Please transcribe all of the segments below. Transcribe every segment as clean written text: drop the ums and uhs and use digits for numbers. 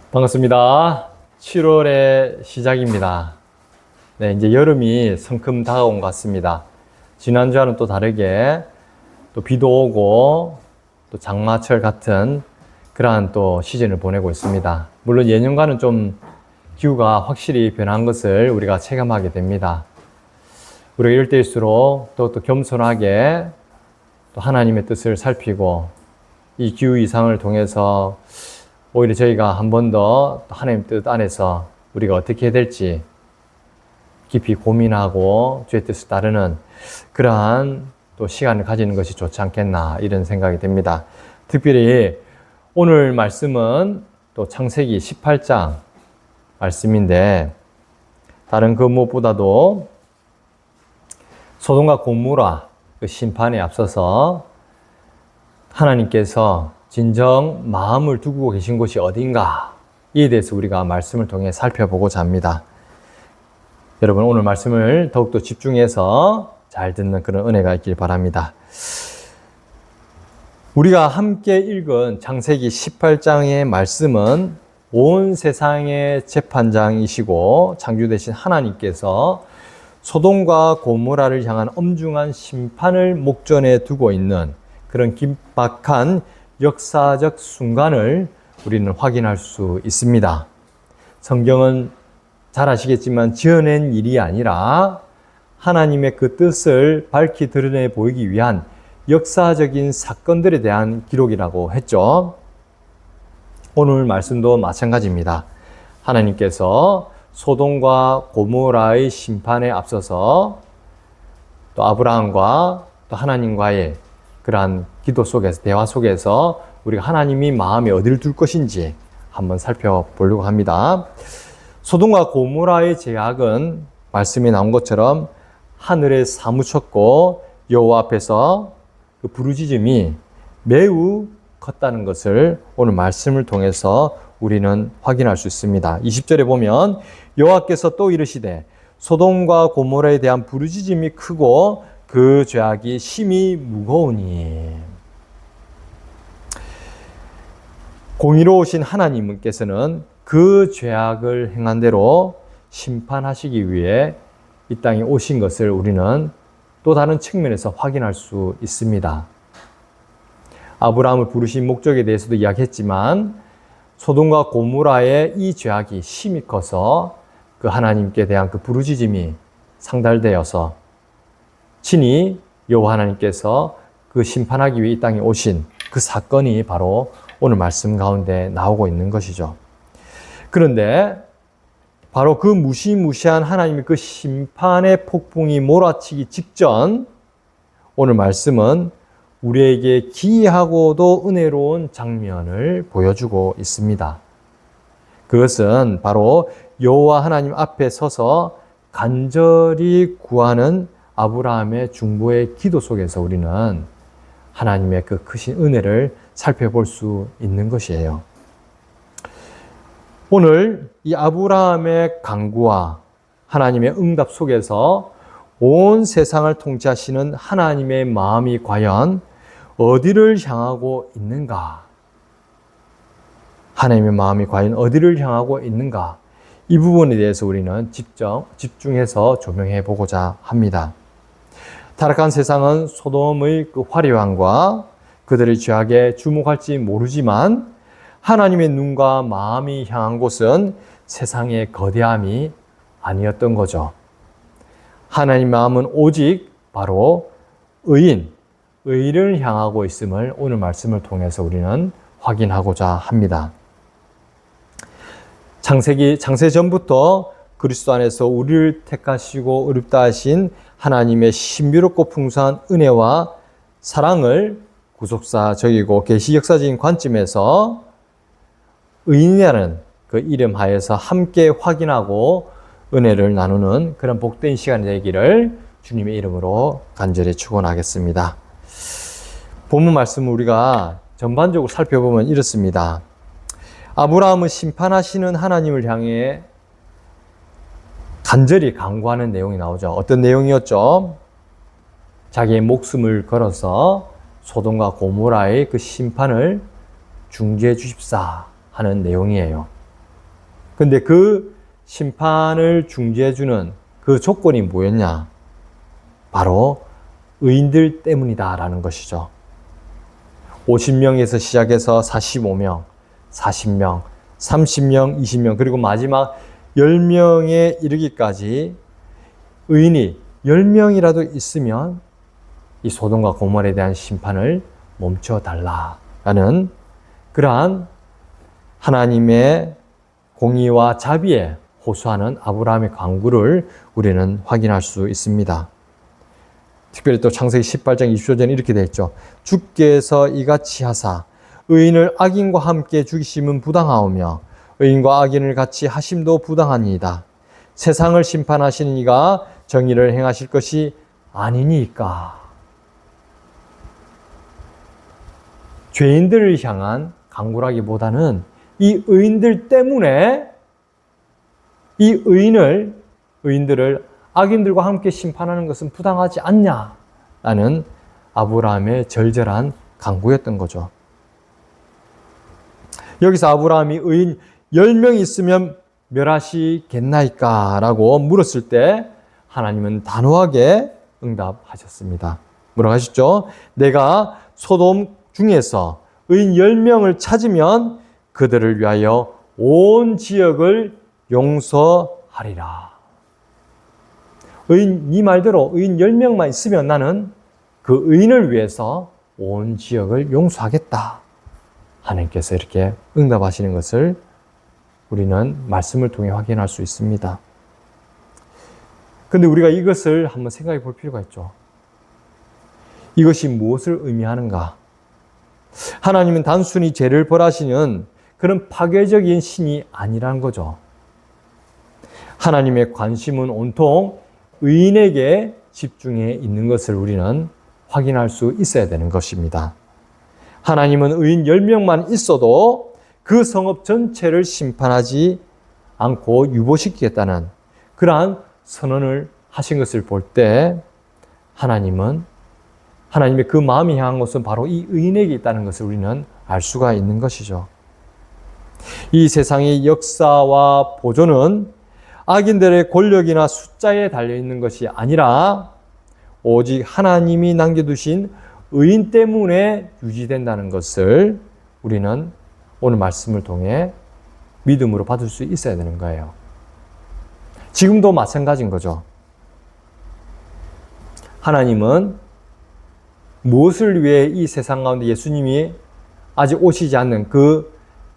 반갑습니다. 7월의 시작입니다. 네, 이제 여름이 성큼 다가온 것 같습니다. 지난주와는 또 다르게 또 비도 오고 또 장마철 같은 그러한 또 시즌을 보내고 있습니다. 물론 예년과는 좀 기후가 확실히 변한 것을 우리가 체감하게 됩니다. 우리가 이럴 때일수록 또 겸손하게 또 하나님의 뜻을 살피고 이 기후 이상을 통해서 오히려 저희가 한 번 더 하나님 뜻 안에서 우리가 어떻게 해야 될지 깊이 고민하고 주의 뜻을 따르는 그러한 또 시간을 가지는 것이 좋지 않겠나 이런 생각이 듭니다. 특별히 오늘 말씀은 또 창세기 18장 말씀인데 다른 그 무엇보다도 소돔과 고모라 그 심판에 앞서서 하나님께서 진정 마음을 두고 계신 곳이 어딘가 이에 대해서 우리가 말씀을 통해 살펴보고자 합니다. 여러분 오늘 말씀을 더욱더 집중해서 잘 듣는 그런 은혜가 있길 바랍니다. 우리가 함께 읽은 창세기 18장의 말씀은 온 세상의 재판장이시고 창조되신 하나님께서 소돔과 고모라를 향한 엄중한 심판을 목전에 두고 있는 그런 긴박한 역사적 순간을 우리는 확인할 수 있습니다. 성경은 잘 아시겠지만 지어낸 일이 아니라 하나님의 그 뜻을 밝히 드러내 보이기 위한 역사적인 사건들에 대한 기록이라고 했죠. 오늘 말씀도 마찬가지입니다. 하나님께서 소돔과 고모라의 심판에 앞서서 또 아브라함과 또 하나님과의 그러한 기도 속에서, 대화 속에서 우리가 하나님이 마음에 어디를 둘 것인지 한번 살펴보려고 합니다. 소돔과 고모라의 죄악은 말씀이 나온 것처럼 하늘에 사무쳤고 여호와 앞에서 그 부르짖음이 매우 컸다는 것을 오늘 말씀을 통해서 우리는 확인할 수 있습니다. 20절에 보면 여호와께서 또 이르시되 소돔과 고모라에 대한 부르짖음이 크고 그 죄악이 심히 무거우니. 공의로우신 하나님께서는 그 죄악을 행한 대로 심판하시기 위해 이 땅에 오신 것을 우리는 또 다른 측면에서 확인할 수 있습니다. 아브라함을 부르신 목적에 대해서도 이야기했지만 소돔과 고모라의 이 죄악이 심히 커서 그 하나님께 대한 그 부르짖음이 상달되어서 친히 여호와 하나님께서 그 심판하기 위해 이 땅에 오신 그 사건이 바로 오늘 말씀 가운데 나오고 있는 것이죠. 그런데 바로 그 무시무시한 하나님의 그 심판의 폭풍이 몰아치기 직전 오늘 말씀은 우리에게 기이하고도 은혜로운 장면을 보여주고 있습니다. 그것은 바로 여호와 하나님 앞에 서서 간절히 구하는 아브라함의 중보의 기도 속에서 우리는 하나님의 그 크신 은혜를 살펴볼 수 있는 것이에요. 오늘 이 아브라함의 간구와 하나님의 응답 속에서 온 세상을 통치하시는 하나님의 마음이 과연 어디를 향하고 있는가? 하나님의 마음이 과연 어디를 향하고 있는가? 이 부분에 대해서 우리는 집중해서 조명해 보고자 합니다. 타락한 세상은 소돔의 그 화려함과 그들의 죄악에 주목할지 모르지만 하나님의 눈과 마음이 향한 곳은 세상의 거대함이 아니었던 거죠. 하나님의 마음은 오직 바로 의를 향하고 있음을 오늘 말씀을 통해서 우리는 확인하고자 합니다. 창세 전부터 그리스도 안에서 우리를 택하시고 의롭다 하신 하나님의 신비롭고 풍성한 은혜와 사랑을 구속사적이고 계시 역사적인 관점에서 의인이라는 그 이름 하에서 함께 확인하고 은혜를 나누는 그런 복된 시간이 되기를 주님의 이름으로 간절히 축원하겠습니다. 본문 말씀을 우리가 전반적으로 살펴보면 이렇습니다. 아브라함은 심판하시는 하나님을 향해 간절히 간구하는 내용이 나오죠. 어떤 내용이었죠? 자기의 목숨을 걸어서 소돔과 고모라의 그 심판을 중지해 주십사 하는 내용이에요. 근데 그 심판을 중재해주는 그 조건이 뭐였냐? 바로 의인들 때문이다라는 것이죠. 50명에서 시작해서 45명, 40명, 30명, 20명, 그리고 마지막 10명에 이르기까지 의인이 10명이라도 있으면 이 소돔과 고모라에 대한 심판을 멈춰달라라는 그러한 하나님의 공의와 자비에 호소하는 아브라함의 간구를 우리는 확인할 수 있습니다. 특별히 또 창세기 18장 20절에는 이렇게 되어 있죠. 주께서 이같이 하사 의인을 악인과 함께 죽이심은 부당하오며 의인과 악인을 같이 하심도 부당하니이다. 세상을 심판하시는 이가 정의를 행하실 것이 아니니까. 죄인들을 향한 간구라기보다는 이 의인들 때문에 이 의인들을 악인들과 함께 심판하는 것은 부당하지 않냐라는 아브라함의 절절한 간구였던 거죠. 여기서 아브라함이 의인 10명 있으면 멸하시겠나이까? 라고 물었을 때 하나님은 단호하게 응답하셨습니다. 뭐라고 하셨죠? 내가 소돔 중에서 의인 10명을 찾으면 그들을 위하여 온 지역을 용서하리라. 네 말대로 의인 10명만 있으면 나는 그 의인을 위해서 온 지역을 용서하겠다. 하나님께서 이렇게 응답하시는 것을 우리는 말씀을 통해 확인할 수 있습니다. 그런데 우리가 이것을 한번 생각해 볼 필요가 있죠. 이것이 무엇을 의미하는가? 하나님은 단순히 죄를 벌하시는 그런 파괴적인 신이 아니라는 거죠. 하나님의 관심은 온통 의인에게 집중해 있는 것을 우리는 확인할 수 있어야 되는 것입니다. 하나님은 의인 10명만 있어도 그 성읍 전체를 심판하지 않고 유보시키겠다는 그러한 선언을 하신 것을 볼 때 하나님의 그 마음이 향한 것은 바로 이 의인에게 있다는 것을 우리는 알 수가 있는 것이죠. 이 세상의 역사와 보존은 악인들의 권력이나 숫자에 달려있는 것이 아니라 오직 하나님이 남겨두신 의인 때문에 유지된다는 것을 우리는 오늘 말씀을 통해 믿음으로 받을 수 있어야 되는 거예요. 지금도 마찬가지인 거죠. 하나님은 무엇을 위해 이 세상 가운데 예수님이 아직 오시지 않는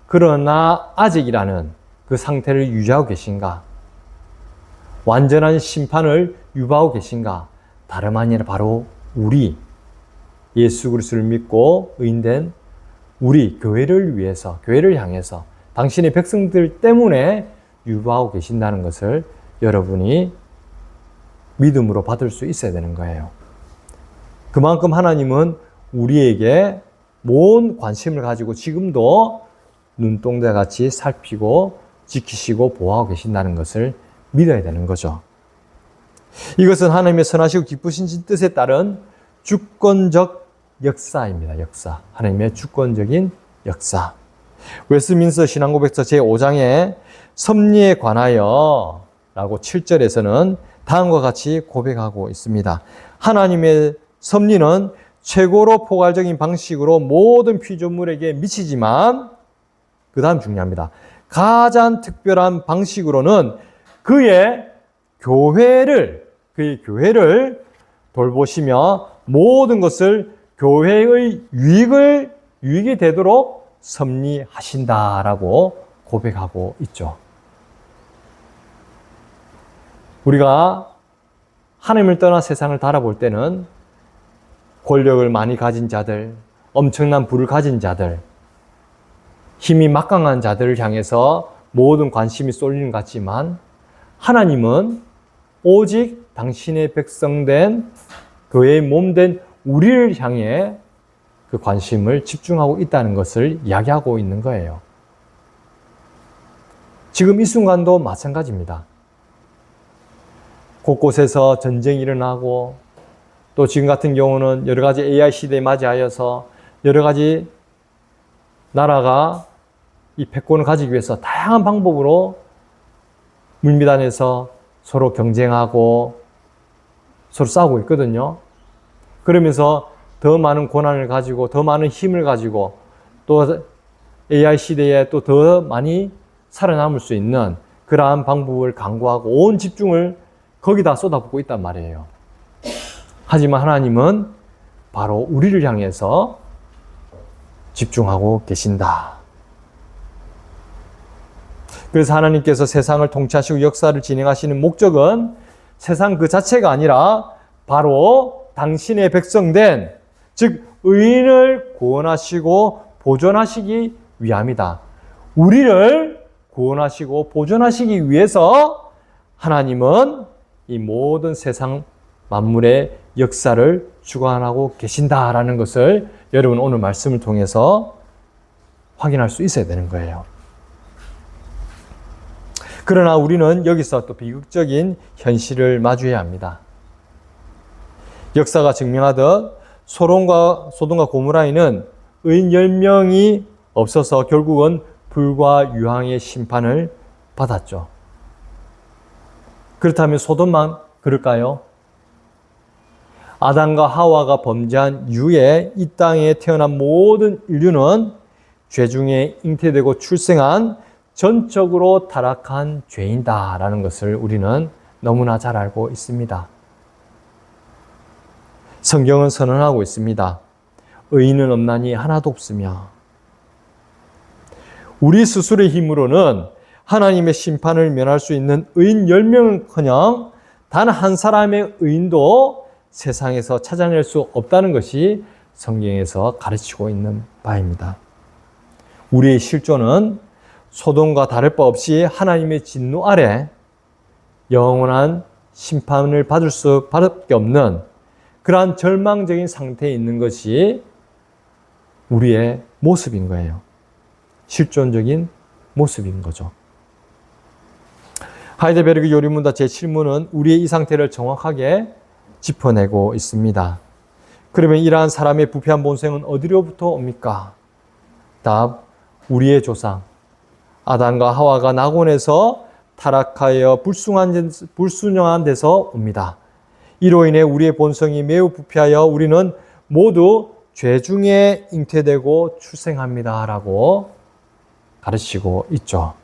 그러나 아직이라는 그 상태를 유지하고 계신가? 완전한 심판을 유보하고 계신가? 다름 아니라 바로 우리 예수 그리스도를 믿고 의인된 우리 교회를 위해서, 교회를 향해서 당신의 백성들 때문에 유보하고 계신다는 것을 여러분이 믿음으로 받을 수 있어야 되는 거예요. 그만큼 하나님은 우리에게 모든 관심을 가지고 지금도 눈동자같이 살피고 지키시고 보호하고 계신다는 것을 믿어야 되는 거죠. 이것은 하나님의 선하시고 기쁘신 뜻에 따른 주권적 역사입니다. 역사. 하나님의 주권적인 역사. 웨스민스터 신앙고백서 제5장에 섭리에 관하여 라고 7절에서는 다음과 같이 고백하고 있습니다. 하나님의 섭리는 최고로 포괄적인 방식으로 모든 피조물에게 미치지만 그 다음 중요합니다. 가장 특별한 방식으로는 그의 교회를 돌보시며 모든 것을 교회의 유익이 되도록 섭리하신다라고 고백하고 있죠. 우리가 하나님을 떠나 세상을 바라볼 때는 권력을 많이 가진 자들, 엄청난 부를 가진 자들, 힘이 막강한 자들을 향해서 모든 관심이 쏠리는 것 같지만 하나님은 오직 당신의 백성된 교회의 몸된 우리를 향해 그 관심을 집중하고 있다는 것을 이야기하고 있는 거예요. 지금 이 순간도 마찬가지입니다. 곳곳에서 전쟁이 일어나고 또 지금 같은 경우는 여러 가지 AI 시대에 맞이하여서 여러 가지 나라가 이 패권을 가지기 위해서 다양한 방법으로 물미단에서 서로 경쟁하고 서로 싸우고 있거든요. 그러면서 더 많은 권한을 가지고 더 많은 힘을 가지고 또 AI 시대에 또 더 많이 살아남을 수 있는 그러한 방법을 강구하고 온 집중을 거기다 쏟아붓고 있단 말이에요. 하지만 하나님은 바로 우리를 향해서 집중하고 계신다. 그래서 하나님께서 세상을 통치하시고 역사를 진행하시는 목적은 세상 그 자체가 아니라 바로 당신의 백성된, 즉 의인을 구원하시고 보존하시기 위함이다. 우리를 구원하시고 보존하시기 위해서 하나님은 이 모든 세상 만물의 역사를 주관하고 계신다라는 것을 여러분 오늘 말씀을 통해서 확인할 수 있어야 되는 거예요. 그러나 우리는 여기서 또 비극적인 현실을 마주해야 합니다. 역사가 증명하듯 소돔과 고모라에는 의인 10명이 없어서 결국은 불과 유황의 심판을 받았죠. 그렇다면 소돔만 그럴까요? 아담과 하와가 범죄한 이후에 이 땅에 태어난 모든 인류는 죄 중에 잉태되고 출생한 전적으로 타락한 죄인다라는 것을 우리는 너무나 잘 알고 있습니다. 성경은 선언하고 있습니다. 의인은 없나니 하나도 없으며. 우리 스스로의 힘으로는 하나님의 심판을 면할 수 있는 의인 10명은커녕 단 한 사람의 의인도 세상에서 찾아낼 수 없다는 것이 성경에서 가르치고 있는 바입니다. 우리의 실존은 소돔과 다를 바 없이 하나님의 진노 아래 영원한 심판을 받을 수밖에 없는 그러한 절망적인 상태에 있는 것이 우리의 모습인 거예요. 실존적인 모습인 거죠. 하이델베르그 요리문답 제7문은 우리의 이 상태를 정확하게 짚어내고 있습니다. 그러면 이러한 사람의 부패한 본성은 어디로부터 옵니까? 답, 우리의 조상 아담과 하와가 낙원에서 타락하여 불순종한 데서 옵니다. 이로 인해 우리의 본성이 매우 부패하여 우리는 모두 죄 중에 잉태되고 출생합니다. 라고 가르치고 있죠.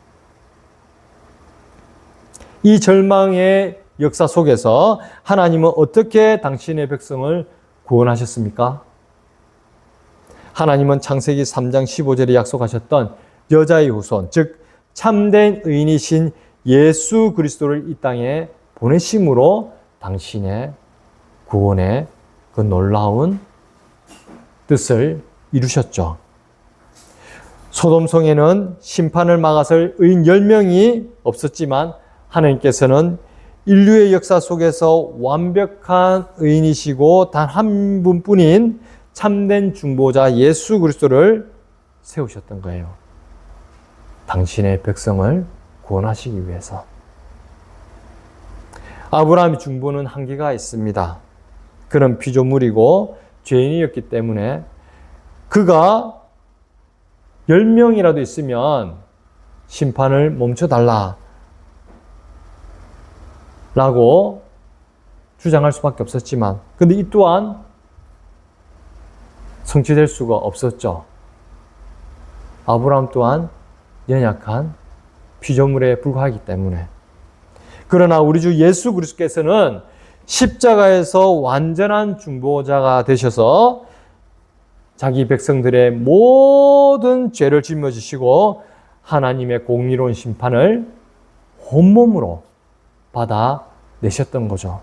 이 절망의 역사 속에서 하나님은 어떻게 당신의 백성을 구원하셨습니까? 하나님은 창세기 3장 15절에 약속하셨던 여자의 후손, 즉 참된 의인이신 예수 그리스도를 이 땅에 보내심으로 당신의 구원의 그 놀라운 뜻을 이루셨죠. 소돔성에는 심판을 막아설 의인 10명이 없었지만 하나님께서는 인류의 역사 속에서 완벽한 의인이시고 단 한 분뿐인 참된 중보자 예수 그리스도를 세우셨던 거예요. 당신의 백성을 구원하시기 위해서. 아브라함의 중보는 한계가 있습니다. 그는 피조물이고 죄인이었기 때문에 그가 10명이라도 있으면 심판을 멈춰달라 라고 주장할 수밖에 없었지만, 근데 이 또한 성취될 수가 없었죠. 아브라함 또한 연약한 피조물에 불과하기 때문에. 그러나 우리 주 예수 그리스도께서는 십자가에서 완전한 중보자가 되셔서 자기 백성들의 모든 죄를 짊어지시고 하나님의 공의로운 심판을 온몸으로 받아내셨던 거죠.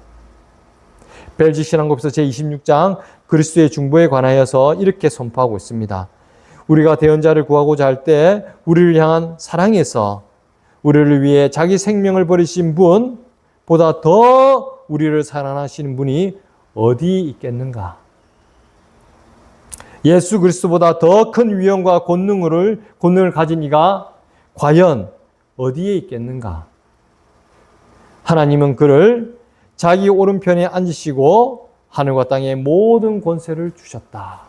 벨지 신앙고백서 제26장 그리스도의 중보에 관하여서 이렇게 선포하고 있습니다. 우리가 대언자를 구하고자 할 때 우리를 향한 사랑에서 우리를 위해 자기 생명을 버리신 분보다 더 우리를 사랑하시는 분이 어디 있겠는가? 예수 그리스도보다 더 큰 위엄과 권능을 가진 이가 과연 어디에 있겠는가? 하나님은 그를 자기 오른편에 앉으시고 하늘과 땅의 모든 권세를 주셨다.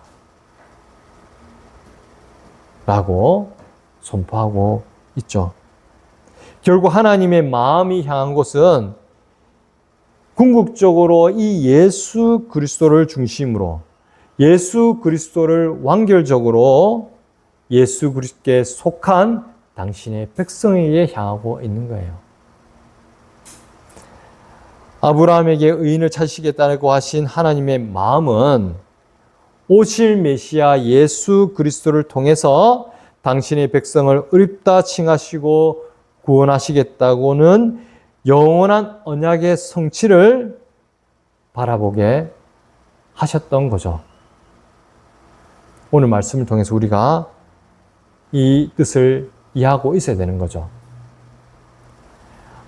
라고 선포하고 있죠. 결국 하나님의 마음이 향한 곳은 궁극적으로 이 예수 그리스도를 중심으로 예수 그리스도를 완결적으로 예수 그리스도께 속한 당신의 백성에게 향하고 있는 거예요. 아브라함에게 의인을 찾으시겠다고 하신 하나님의 마음은 오실 메시아 예수 그리스도를 통해서 당신의 백성을 의롭다 칭하시고 구원하시겠다고는 영원한 언약의 성취를 바라보게 하셨던 거죠. 오늘 말씀을 통해서 우리가 이 뜻을 이해하고 있어야 되는 거죠.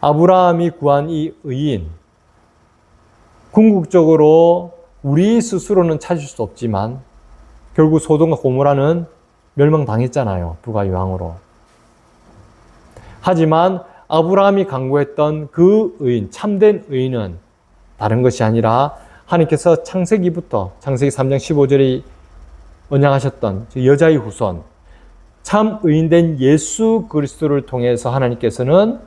아브라함이 구한 이 의인, 궁극적으로 우리 스스로는 찾을 수 없지만 결국 소돔과 고모라는 멸망당했잖아요. 불과 유황으로. 하지만 아브라함이 강구했던 그 의인, 참된 의인은 다른 것이 아니라 하나님께서 창세기부터 창세기 3장 15절에 언약하셨던 여자의 후손, 참 의인된 예수 그리스도를 통해서 하나님께서는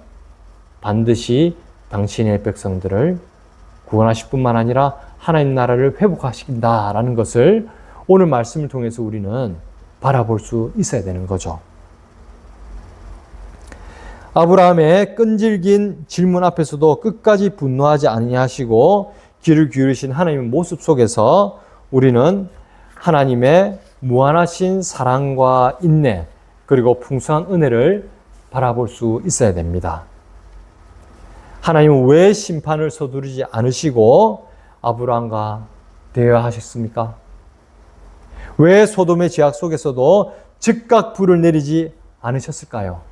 반드시 당신의 백성들을 구원하실 뿐만 아니라 하나님 나라를 회복하신다라는 것을 오늘 말씀을 통해서 우리는 바라볼 수 있어야 되는 거죠. 아브라함의 끈질긴 질문 앞에서도 끝까지 분노하지 아니하시고 귀를 기울이신 하나님의 모습 속에서 우리는 하나님의 무한하신 사랑과 인내 그리고 풍성한 은혜를 바라볼 수 있어야 됩니다. 하나님은 왜 심판을 서두르지 않으시고 아브라함과 대화하셨습니까? 왜 소돔의 죄악 속에서도 즉각 불을 내리지 않으셨을까요?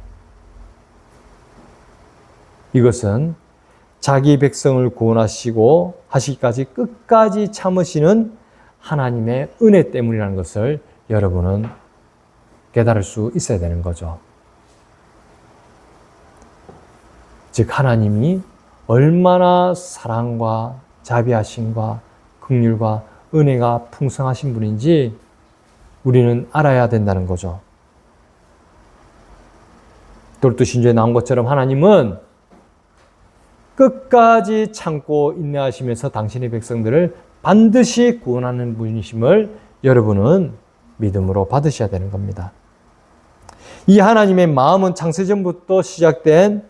이것은 자기 백성을 구원하시고 하시기까지 끝까지 참으시는 하나님의 은혜 때문이라는 것을 여러분은 깨달을 수 있어야 되는 거죠. 즉 하나님이 얼마나 사랑과 자비하심과 긍휼과 은혜가 풍성하신 분인지 우리는 알아야 된다는 거죠. 돌두신조에 나온 것처럼 하나님은 끝까지 참고 인내하시면서 당신의 백성들을 반드시 구원하는 분이심을 여러분은 믿음으로 받으셔야 되는 겁니다. 이 하나님의 마음은 창세전부터 시작된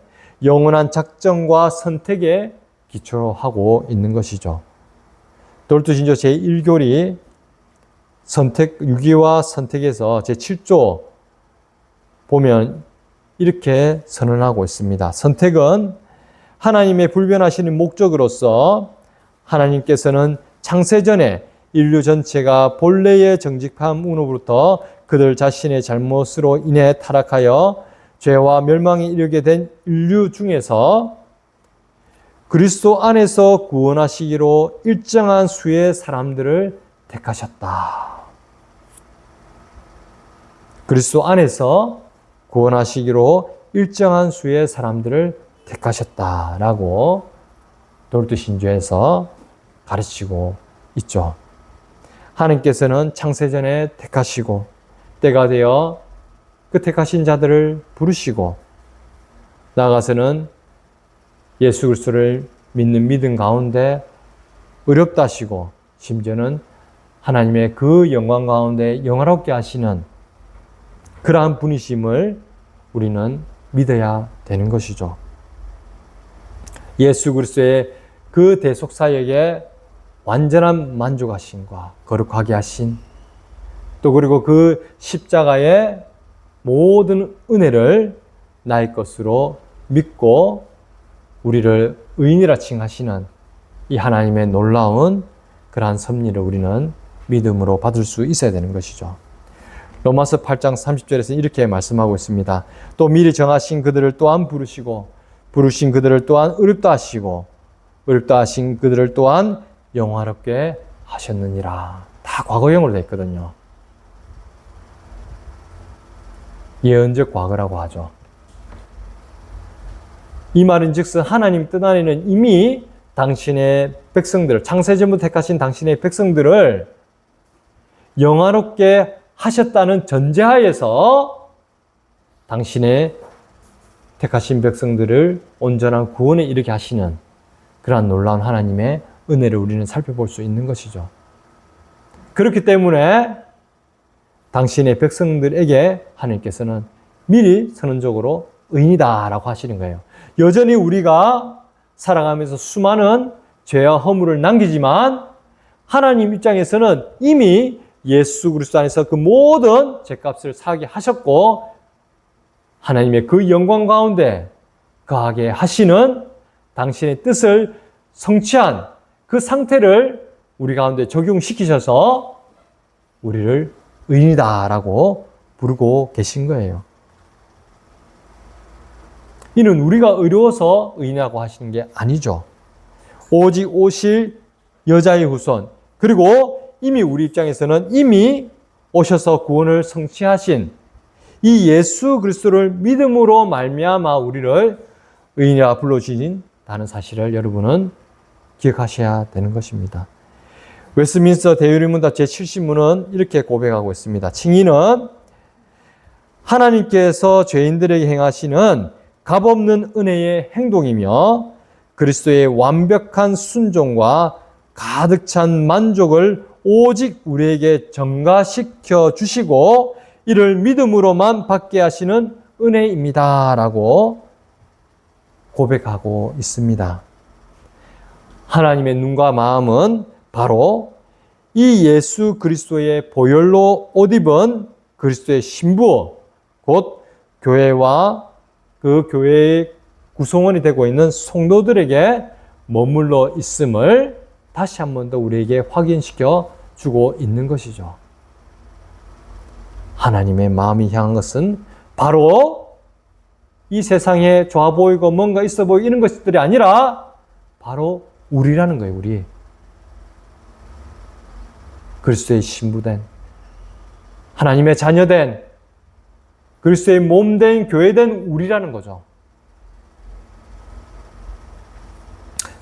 영원한 작정과 선택에 기초로 하고 있는 것이죠. 돌두신조 제1교리 선택, 유기와 선택에서 제7조 보면 이렇게 선언하고 있습니다. 선택은 하나님의 불변하시는 목적으로서 하나님께서는 창세전에 인류 전체가 본래의 정직함으로부터 그들 자신의 잘못으로 인해 타락하여 죄와 멸망에 이르게 된 인류 중에서 그리스도 안에서 구원하시기로 일정한 수의 사람들을 택하셨다. 그리스도 안에서 구원하시기로 일정한 수의 사람들을 택하셨다라고 돌두신조에서 가르치고 있죠. 하나님께서는 창세전에 택하시고 때가 되어 그 택하신 자들을 부르시고 나아가서는 예수 그리스도를 믿는 믿음 가운데 의롭다 하시고 심지어는 하나님의 그 영광 가운데 영화롭게 하시는 그러한 분이심을 우리는 믿어야 되는 것이죠. 예수 그리스도의 그 대속사역에 완전한 만족하심과 거룩하게 하신 또 그리고 그 십자가의 모든 은혜를 나의 것으로 믿고 우리를 의인이라 칭하시는 이 하나님의 놀라운 그러한 섭리를 우리는 믿음으로 받을 수 있어야 되는 것이죠. 로마서 8장 30절에서 이렇게 말씀하고 있습니다. 또 미리 정하신 그들을 또한 부르시고 부르신 그들을 또한 의롭다 하시고 의롭다 하신 그들을 또한 영화롭게 하셨느니라. 다 과거형으로 되어 있거든요. 예언적 과거라고 하죠. 이 말은 즉슨 하나님 뜻 안에는 이미 당신의 백성들을 창세전부터 택하신 당신의 백성들을 영화롭게 하셨다는 전제하에서 당신의 택하신 백성들을 온전한 구원에 이르게 하시는 그러한 놀라운 하나님의 은혜를 우리는 살펴볼 수 있는 것이죠. 그렇기 때문에 당신의 백성들에게 하나님께서는 미리 선언적으로 의인이다라고 하시는 거예요. 여전히 우리가 살아가면서 수많은 죄와 허물을 남기지만 하나님 입장에서는 이미 예수 그리스도 안에서 그 모든 죄값을 사하게 하셨고 하나님의 그 영광 가운데 거하게 하시는 당신의 뜻을 성취한 그 상태를 우리 가운데 적용시키셔서 우리를 의인이다라고 부르고 계신 거예요. 이는 우리가 의로워서 의인이라고 하시는 게 아니죠. 오직 오실 여자의 후손, 그리고 이미 우리 입장에서는 이미 오셔서 구원을 성취하신 이 예수 그리스도를 믿음으로 말미암아 우리를 의인이라 불러주신다는 사실을 여러분은 기억하셔야 되는 것입니다. 웨스민스터 대유리문답 제70문은 이렇게 고백하고 있습니다. 칭의는 하나님께서 죄인들에게 행하시는 값없는 은혜의 행동이며 그리스도의 완벽한 순종과 가득 찬 만족을 오직 우리에게 전가시켜 주시고 이를 믿음으로만 받게 하시는 은혜입니다. 라고 고백하고 있습니다. 하나님의 눈과 마음은 바로 이 예수 그리스도의 보혈로 옷 입은 그리스도의 신부, 곧 교회와 그 교회의 구성원이 되고 있는 성도들에게 머물러 있음을 다시 한 번 더 우리에게 확인시켜 주고 있는 것이죠. 하나님의 마음이 향한 것은 바로 이 세상에 좋아 보이고 뭔가 있어 보이고 이런 것들이 아니라 바로 우리라는 거예요, 우리. 그리스도의 신부된, 하나님의 자녀된, 그리스도의 몸된, 교회된 우리라는 거죠.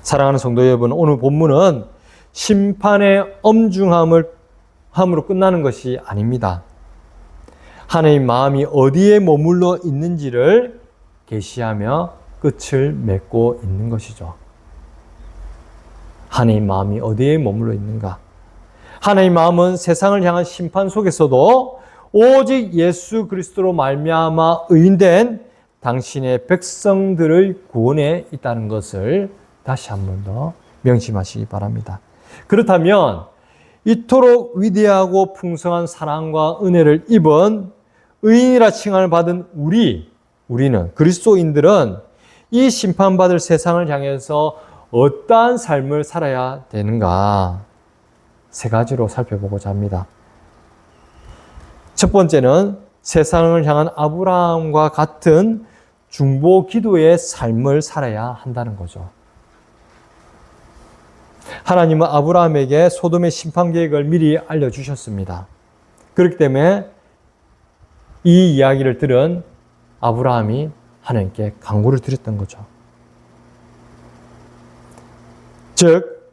사랑하는 성도 여러분, 오늘 본문은 심판의 엄중함으로 끝나는 것이 아닙니다. 하나님 마음이 어디에 머물러 있는지를 계시하며 끝을 맺고 있는 것이죠. 하나님 마음이 어디에 머물러 있는가? 하나님 마음은 세상을 향한 심판 속에서도 오직 예수 그리스도로 말미암아 의인된 당신의 백성들의 구원에 있다는 것을 다시 한 번 더 명심하시기 바랍니다. 그렇다면 이토록 위대하고 풍성한 사랑과 은혜를 입은 의인이라 칭함을 받은 우리는 그리스도인들은 이 심판받을 세상을 향해서 어떠한 삶을 살아야 되는가? 세 가지로 살펴보고자 합니다. 첫 번째는 세상을 향한 아브라함과 같은 중보 기도의 삶을 살아야 한다는 거죠. 하나님은 아브라함에게 소돔의 심판 계획을 미리 알려주셨습니다. 그렇기 때문에 이 이야기를 들은 아브라함이 하나님께 간구를 드렸던 거죠. 즉,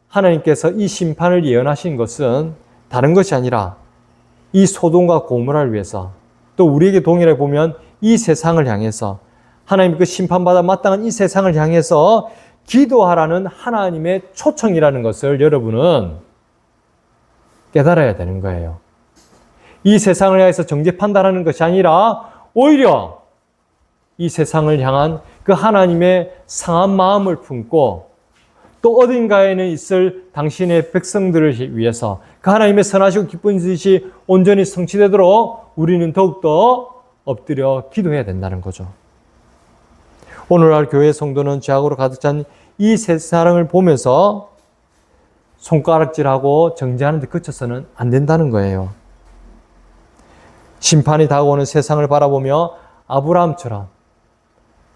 하나님께서 이 심판을 예언하신 것은 다른 것이 아니라 이 소돔과 고모라를 위해서, 또 우리에게 동일하게 보면 이 세상을 향해서, 하나님 그 심판받아 마땅한 이 세상을 향해서 기도하라는 하나님의 초청이라는 것을 여러분은 깨달아야 되는 거예요. 이 세상을 향해서 정죄 판단하는 것이 아니라 오히려 이 세상을 향한 그 하나님의 상한 마음을 품고 또 어딘가에는 있을 당신의 백성들을 위해서 그 하나님의 선하시고 기쁜 뜻이 온전히 성취되도록 우리는 더욱더 엎드려 기도해야 된다는 거죠. 오늘날 교회 성도는 죄악으로 가득 찬 이 세상을 보면서 손가락질하고 정죄하는 데 그쳐서는 안 된다는 거예요. 심판이 다가오는 세상을 바라보며 아브라함처럼,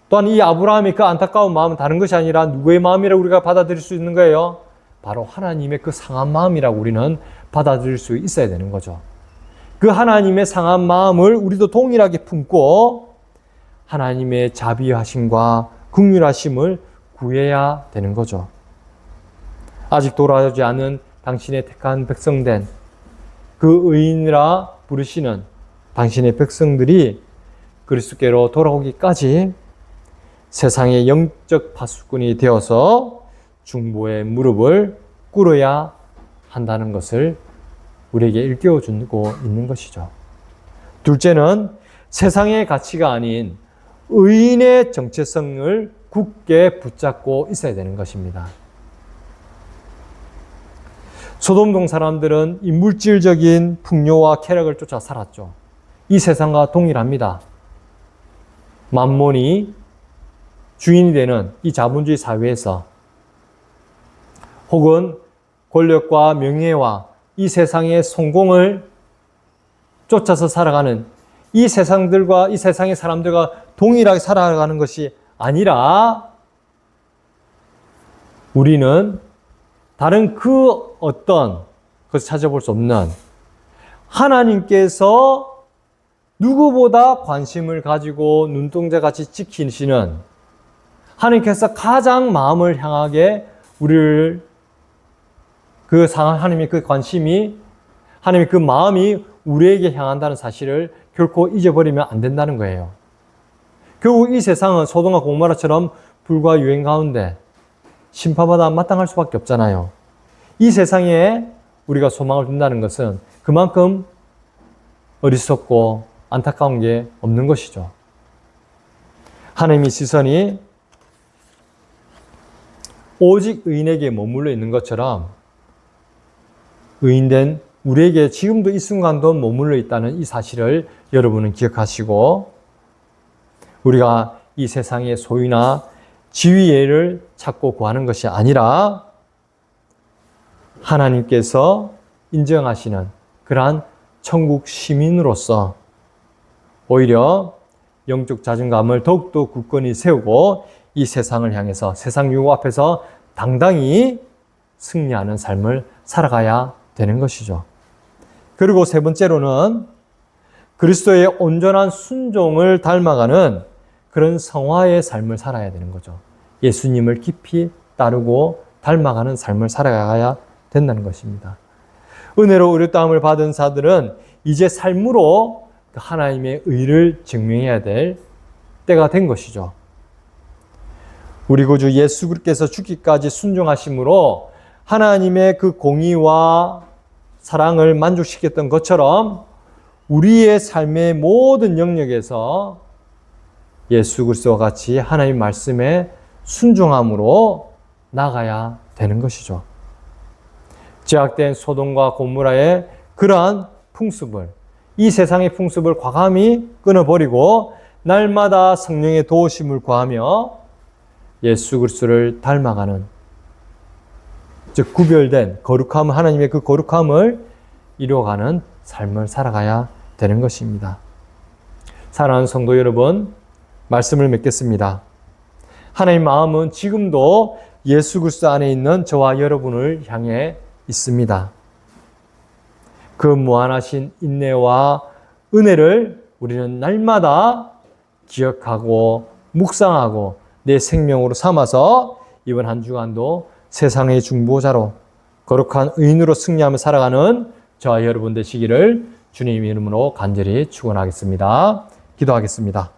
또한 이 아브라함의 그 안타까운 마음은 다른 것이 아니라 누구의 마음이라고 우리가 받아들일 수 있는 거예요? 바로 하나님의 그 상한 마음이라고 우리는 받아들일 수 있어야 되는 거죠. 그 하나님의 상한 마음을 우리도 동일하게 품고 하나님의 자비하심과 긍휼하심을 구해야 되는 거죠. 아직 돌아오지 않은 당신의 택한 백성된 그 의인이라 부르시는 당신의 백성들이 그리스도께로 돌아오기까지 세상의 영적 파수꾼이 되어서 중보의 무릎을 꿇어야 한다는 것을 우리에게 일깨워 주고 있는 것이죠. 둘째는 세상의 가치가 아닌 의인의 정체성을 굳게 붙잡고 있어야 되는 것입니다. 소돔동 사람들은 이 물질적인 풍요와 쾌락을 쫓아 살았죠. 이 세상과 동일합니다. 만몬이 주인이 되는 이 자본주의 사회에서 혹은 권력과 명예와 이 세상의 성공을 쫓아서 살아가는 이 세상들과 이 세상의 사람들과 동일하게 살아가는 것이 아니라 우리는 다른 그 어떤 것을 찾아볼 수 없는 하나님께서 누구보다 관심을 가지고 눈동자같이 지키시는 하나님께서 가장 마음을 향하게 우리를 하나님의 그 관심이 하나님의 그 마음이 우리에게 향한다는 사실을 결코 잊어버리면 안 된다는 거예요. 결국 이 세상은 소돔과 고모라처럼 불과 유행 가운데 심판받아 마땅할 수밖에 없잖아요. 이 세상에 우리가 소망을 둔다는 것은 그만큼 어리석고 안타까운 게 없는 것이죠. 하나님의 시선이 오직 의인에게 머물러 있는 것처럼 의인된 우리에게 지금도 이 순간도 머물러 있다는 이 사실을 여러분은 기억하시고 우리가 이 세상의 소유나 지위를 찾고 구하는 것이 아니라 하나님께서 인정하시는 그러한 천국 시민으로서 오히려 영적 자존감을 더욱더 굳건히 세우고 이 세상을 향해서 세상 유혹 앞에서 당당히 승리하는 삶을 살아가야 되는 것이죠. 그리고 세 번째로는 그리스도의 온전한 순종을 닮아가는 그런 성화의 삶을 살아야 되는 거죠. 예수님을 깊이 따르고 닮아가는 삶을 살아가야 된다는 것입니다. 은혜로 의롭다함을 받은 자들은 이제 삶으로 하나님의 의를 증명해야 될 때가 된 것이죠. 우리 구주 예수 그리스도께서 죽기까지 순종하심으로 하나님의 그 공의와 사랑을 만족시켰던 것처럼 우리의 삶의 모든 영역에서 예수 그리스도와 같이 하나님 말씀에 순종함으로 나가야 되는 것이죠. 제약된 소돔과 고모라의 그러한 풍습을, 이 세상의 풍습을 과감히 끊어버리고 날마다 성령의 도우심을 구하며 예수 그리스도를 닮아가는, 즉 구별된 거룩함, 하나님의 그 거룩함을 이루어가는 삶을 살아가야 되는 것입니다. 사랑하는 성도 여러분, 말씀을 맺겠습니다. 하나님 마음은 지금도 예수 그리스도 안에 있는 저와 여러분을 향해 있습니다. 그 무한하신 인내와 은혜를 우리는 날마다 기억하고 묵상하고 내 생명으로 삼아서 이번 한 주간도 세상의 중보자로 거룩한 의인으로 승리하며 살아가는 저와 여러분 되시기를 주님 이름으로 간절히 축원하겠습니다. 기도하겠습니다.